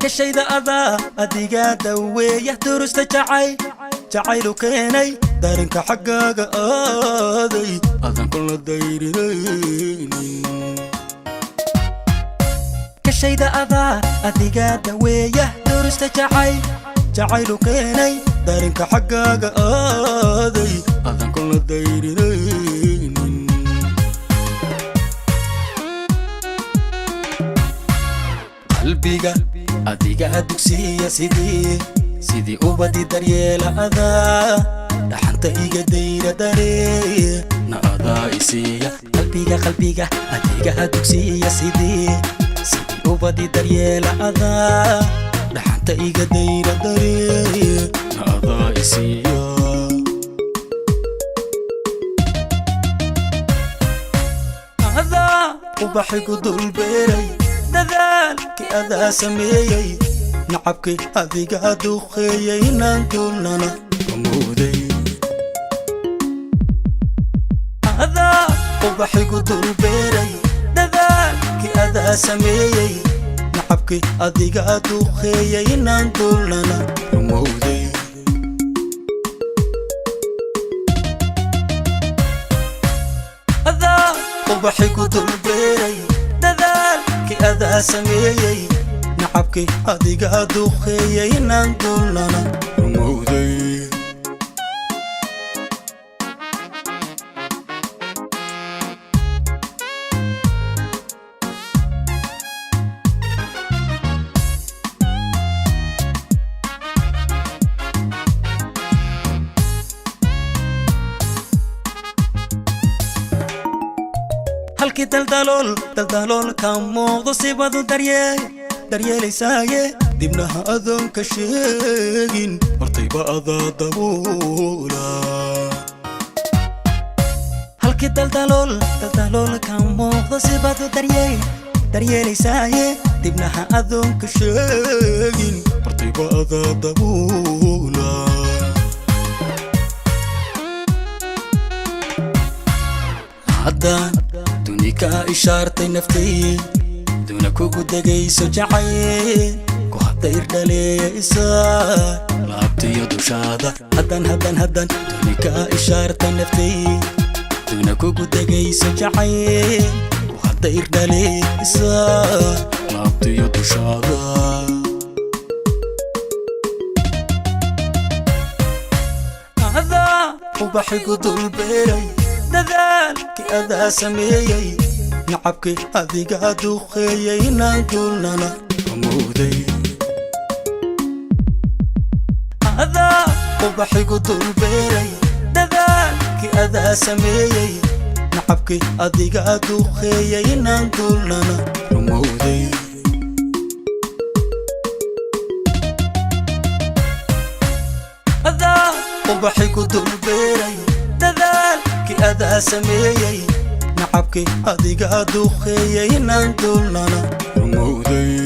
كشيدا أذا أديقا دوية درست جعيلو كيني دارنك حقاق آذي أذن كل الدايرين كشيدا أذا أديقا دوية درست جعيلو كيني دارنك حقاق آذي أذن كل الدايرين قلبيga adiga dugsiya sidii ubadi daryeela adaa dhaxanta iga dayra daree na adaa isiya qalbiga adiga dugsiya sidii ubadi daryeela adaa dhaxanta iga dayra daree na adaa isiya adaa ubaxigu dul beeray dadaalki adaa sameeyey nacabki adiga duqeeyey inaan duulnana kamooday adaa ubaxigu dul beeray dadaalki adaa sameeyey nacabki adiga duqeeyey inaan duulnana kamooday adaa ubaxigu dul beeray أذا سميي نعبكي أديقا دوخيي ناندولنا رمودي halkii daldalool ka muuqdo sibadu daryeelaysaaye dibnaha adoon ka sheegin hortayba adaa daboola halkii daldalool ka muuqdo sibadu daryeelaysaaye dibnaha adoon ka sheegin hortayba adaa daboola haddaan dunika ishaartay naftay duna kugu degayso jacayl ku hadayr dhaleeya isaa laabtiyo dushaada haddaan dunika ishaartay naftay duna kugu degayso jacayl ku hadayr dhaleeya isaa laabtiyo dushaada adaa ubaxigu dul beeray dadaalki adaa sameeyey nacabki adiga duqeeyey inaan duulnana kamooday adaa ubaxigu dul beeray dadaalki adaa sameeyey nacabki adiga duqeeyey inaan duulnana kamooday adaa ubaxigu dul beeray أذا سميي نعبكي أديقا دوخيي ناندولنا رمودي